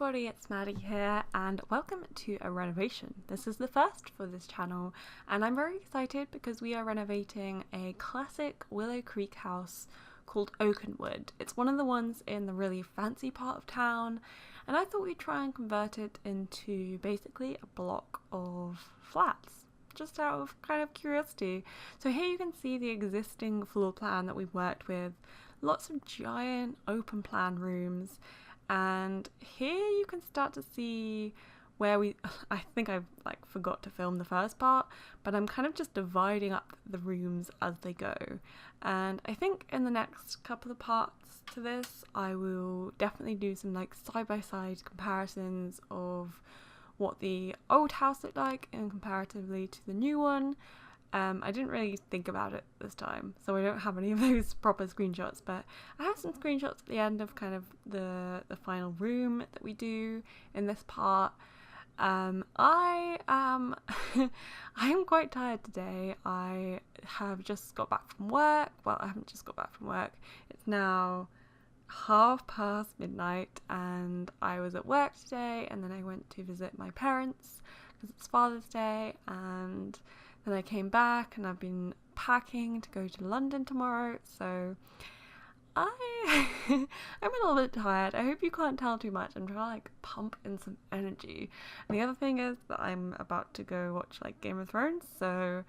everybody, it's Maddie here and welcome to a renovation. This is the first for this channel and I'm very excited because we are renovating a classic Willow Creek house called Oakenstead. It's one of the ones in the really fancy part of town and I thought we'd try and convert it into basically a block of flats, just out of kind of curiosity. So here you can see the existing floor plan that we've worked with, lots of giant open plan rooms. And here you can start to see where I think I've forgot to film the first part, but I'm kind of just dividing up the rooms as they go. And I think in the next couple of parts to this, I will definitely do some side-by-side comparisons of what the old house looked like and comparatively to the new one. I didn't really think about it this time, so I don't have any of those proper screenshots, but I have some screenshots at the end of kind of the final room that we do in this part. I am quite tired today. I have just got back from work. Well, I haven't just got back from work. It's now midnight and I was at work today, and then I went to visit my parents because it's Father's Day, and then I came back and I've been packing to go to London tomorrow, so I'm a little bit tired. I hope you can't tell too much. I'm trying to pump in some energy. And the other thing is that I'm about to go watch Game of Thrones, so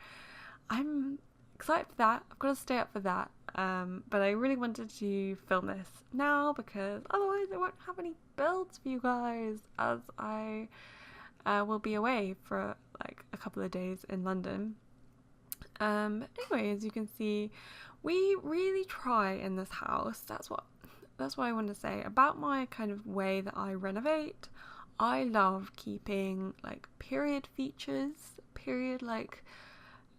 I'm excited for that. I've got to stay up for that. But I really wanted to film this now because otherwise I won't have any builds for you guys, as I will be away for a couple of days in London. Anyway, as you can see, we really try in this house. That's what I want to say about my kind of way that I renovate. I love keeping period features, period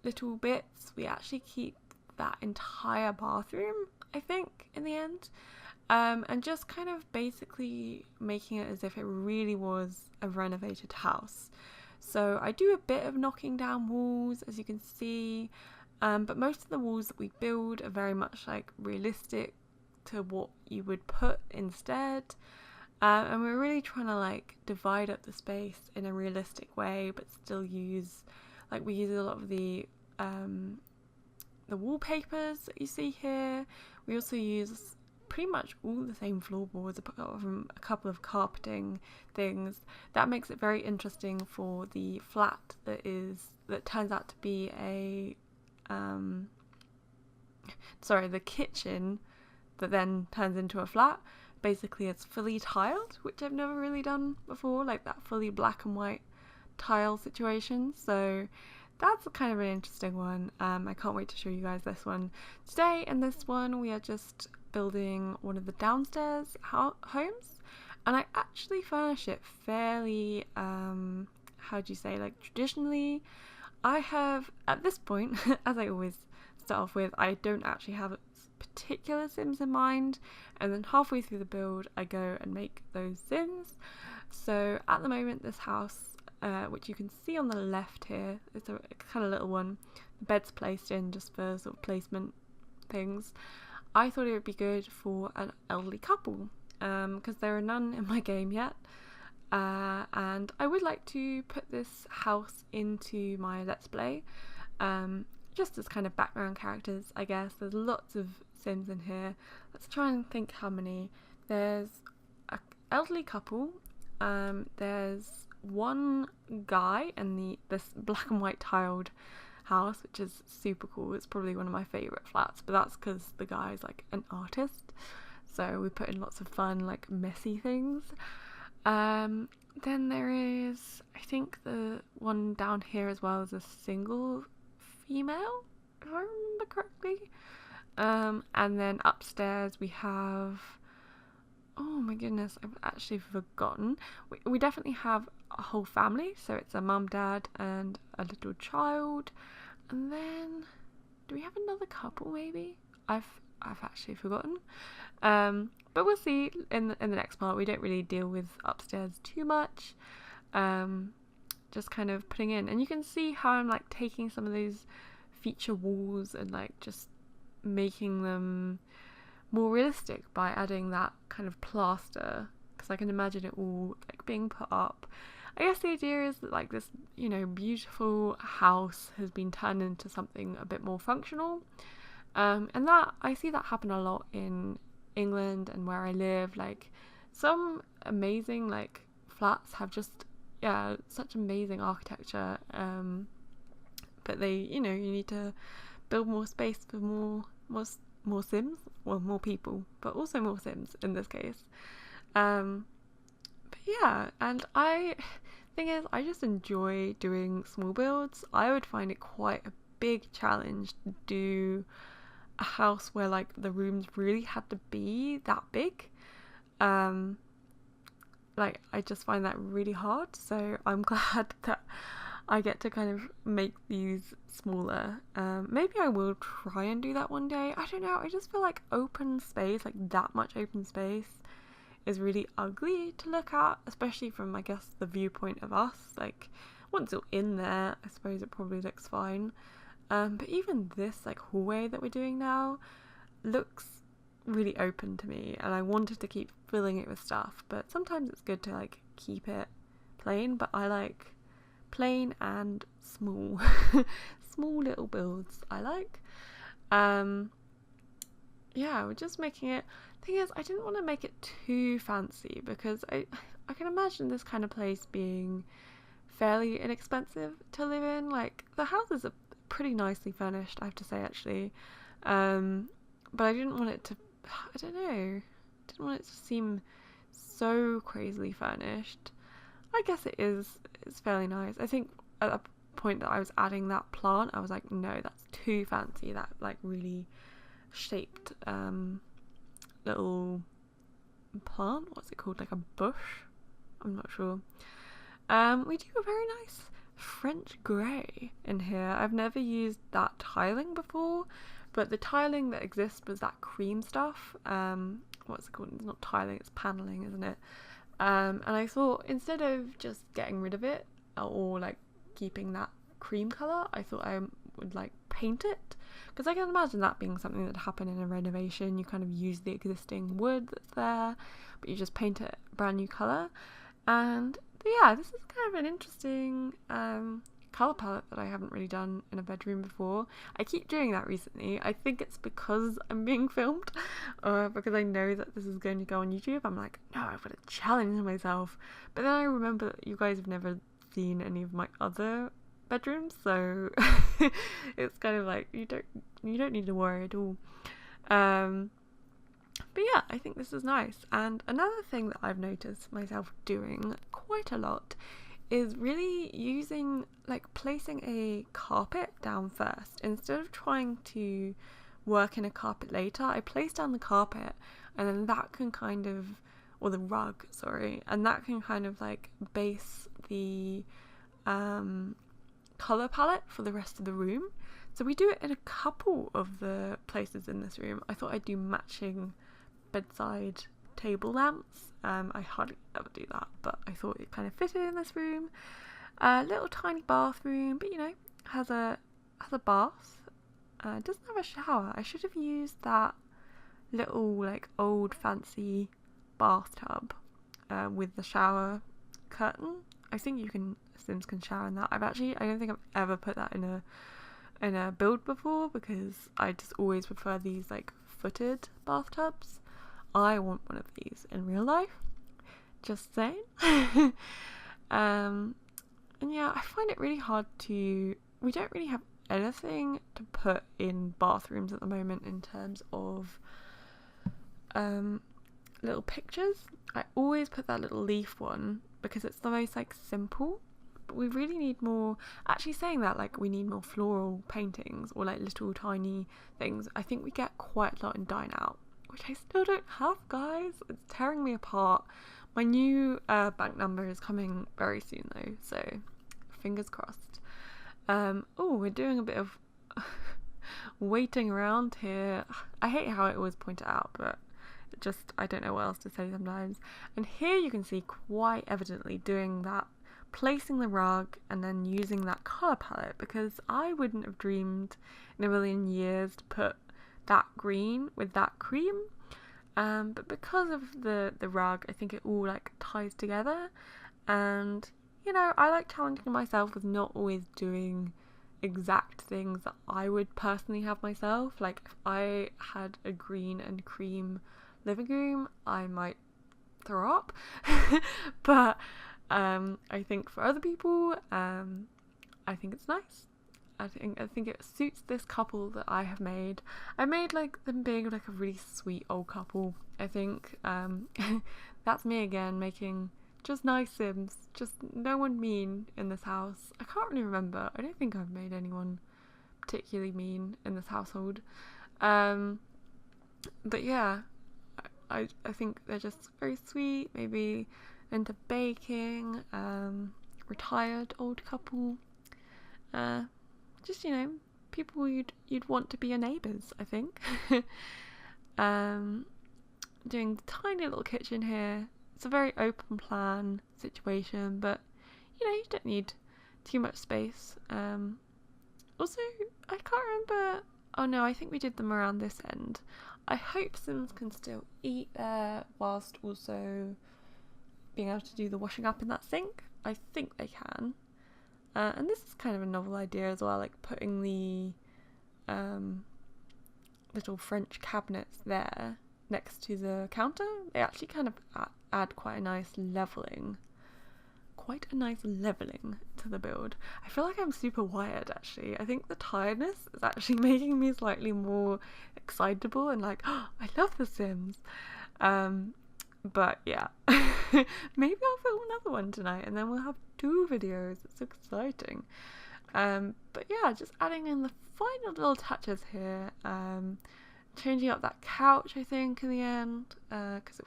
little bits. We actually keep that entire bathroom, I think, in the end. And just kind of basically making it as if it really was a renovated house. So I do a bit of knocking down walls, as you can see, but most of the walls that we build are very much realistic to what you would put instead. And we're really trying to divide up the space in a realistic way, but still use we use a lot of the wallpapers that you see here. We also use pretty much all the same floorboards apart from a couple of carpeting things. That makes it very interesting for the flat that turns out to be the kitchen that then turns into a flat. Basically it's fully tiled, which I've never really done before, that fully black and white tile situation. So that's kind of an interesting one. I can't wait to show you guys this one today. And this one we are just building one of the downstairs homes, and I actually furnish it fairly traditionally. I have, at this point, as I always start off with, I don't actually have particular sims in mind, and then halfway through the build I go and make those sims. So at the moment this house, which you can see on the left here, it's a kind of little one. The bed's placed in just for sort of placement things. I thought it would be good for an elderly couple because there are none in my game yet, and I would like to put this house into my Let's Play just as kind of background characters, I guess. There's lots of sims in here. Let's try and think how many. There's an elderly couple, there's one guy in this black and white tiled house, which is super cool. It's probably one of my favourite flats, but that's because the guy's an artist, so we put in lots of fun messy things. Then there is, I think the one down here as well is a single female, if I remember correctly. And then upstairs we have, oh my goodness, I've actually forgotten. We definitely have a whole family, so it's a mum, dad and a little child. And then do we have another couple maybe? I've actually forgotten. But we'll see in the next part. We don't really deal with upstairs too much. Just kind of putting in, and you can see how I'm taking some of those feature walls and just making them more realistic by adding that kind of plaster because I can imagine it all like being put up. I guess the idea is that like this, you know, beautiful house has been turned into something a bit more functional. And that I see that happen a lot in England and where I live. Like some amazing like flats have just such amazing architecture. But they, you know, you need to build more space for more Sims, well, more people, but also more Sims in this case. But yeah, and thing is, I just enjoy doing small builds. I would find it quite a big challenge to do a house where like the rooms really had to be that big. Like I just find that really hard, so I'm glad that I get to kind of make these smaller. Maybe I will try and do that one day. I don't know, I just feel like open space, like that much open space, is really ugly to look at, especially from, I guess, the viewpoint of us. Like once you're in there, I suppose it probably looks fine. But even this like hallway that we're doing now looks really open to me, and I wanted to keep filling it with stuff, but sometimes it's good to like keep it plain. But I like plain and small small little builds I like. Yeah, we're just making it. Thing is, I didn't want to make it too fancy because I can imagine this kind of place being fairly inexpensive to live in. Like the houses are pretty nicely furnished, I have to say, actually. But I didn't want it to, I don't know, didn't want it to seem so crazily furnished. I guess it's fairly nice. I think at the point that I was adding that plant, I was like, no, that's too fancy. That like really shaped little plant. What's it called? Like a bush? I'm not sure. We do a very nice French grey in here. I've never used that tiling before, but the tiling that exists was that cream stuff. What's it called? It's not tiling, it's paneling, isn't it? And I thought instead of just getting rid of it or like keeping that cream colour, I thought I would like paint it, because I can imagine that being something that happened in a renovation. You kind of use the existing wood that's there, but you just paint it a brand new colour. And yeah, this is kind of an interesting colour palette that I haven't really done in a bedroom before. I keep doing that recently. I think it's because I'm being filmed, or because I know that this is going to go on YouTube. I'm like, no, I've got to challenge myself. But then I remember that you guys have never seen any of my other bedrooms, so it's kind of like you don't need to worry at all. But yeah, I think this is nice. And another thing that I've noticed myself doing quite a lot is really using, like, placing a carpet down first. Instead of trying to work in a carpet later, I place down the carpet, and then that can kind of, or the rug, sorry, and that can kind of like base the colour palette for the rest of the room. So we do it in a couple of the places in this room. I thought I'd do matching bedside table lamps. I hardly ever do that, but I thought it kind of fitted in this room. Little tiny bathroom, but you know, has a bath. It doesn't have a shower. I should have used that little like old fancy bathtub with the shower curtain. I think Sims can shower in that. I don't think I've ever put that in a build before, because I just always prefer these like footed bathtubs. I want one of these in real life, just saying. And yeah, I find it really hard we don't really have anything to put in bathrooms at the moment in terms of little pictures. I always put that little leaf one because it's the most like simple, but we really need more. Actually, saying that, like, we need more floral paintings or like little tiny things. I think we get quite a lot in Dine Out, which I still don't have, guys. It's tearing me apart. My new bank number is coming very soon though, so fingers crossed. Oh, we're doing a bit of waiting around here. I hate how I always point it out, but I don't know what else to say sometimes. And here you can see quite evidently doing that, placing the rug and then using that colour palette, because I wouldn't have dreamed in a million years to put that green with that cream. But because of the rug, I think it all like ties together, and you know, I like challenging myself with not always doing exact things that I would personally have myself. Like if I had a green and cream living room, I might throw up. But I think for other people, I think it's nice. I think it suits this couple that I have made. I made like them being like a really sweet old couple. I think that's me again, making just nice Sims. Just no one mean in this house. I can't really remember. I don't think I've made anyone particularly mean in this household. But yeah, I think they're just very sweet. Maybe into baking. Retired old couple. Just, you know, people you'd want to be your neighbours, I think. Doing the tiny little kitchen here. It's a very open plan situation, but you know, you don't need too much space. Also, I can't remember. Oh no, I think we did them around this end. I hope Sims can still eat there whilst also being able to do the washing up in that sink. I think they can. And this is kind of a novel idea as well, like putting the little French cabinets there next to the counter. They actually kind of add quite a nice levelling to the build. I feel like I'm super wired actually. I think the tiredness is actually making me slightly more excitable and like, oh, I love The Sims. But yeah, maybe I'll film another one tonight and then we'll have 2 videos. It's exciting. But yeah, just adding in the final little touches here. Changing up that couch, I think, in the end, because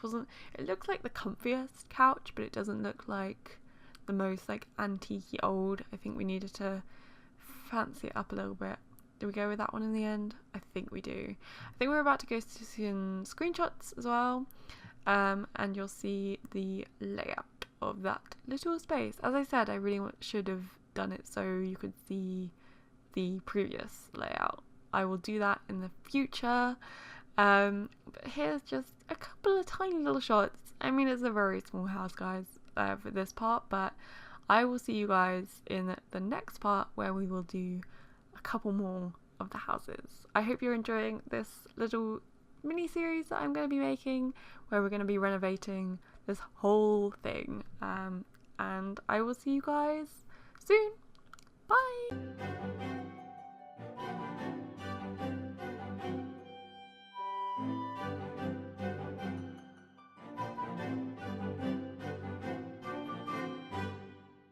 it looks like the comfiest couch, but it doesn't look like the most like antique-y old. I think we needed to fancy it up a little bit. Do we go with that one in the end? I think we do. I think we're about to go to some screenshots as well. And you'll see the layout of that little space. As I said, I really should have done it so you could see the previous layout. I will do that in the future. But here's just a couple of tiny little shots. I mean, it's a very small house, guys, for this part, but I will see you guys in the next part where we will do a couple more of the houses. I hope you're enjoying this little mini series that I'm going to be making where we're going to be renovating this whole thing, and I will see you guys soon. Bye.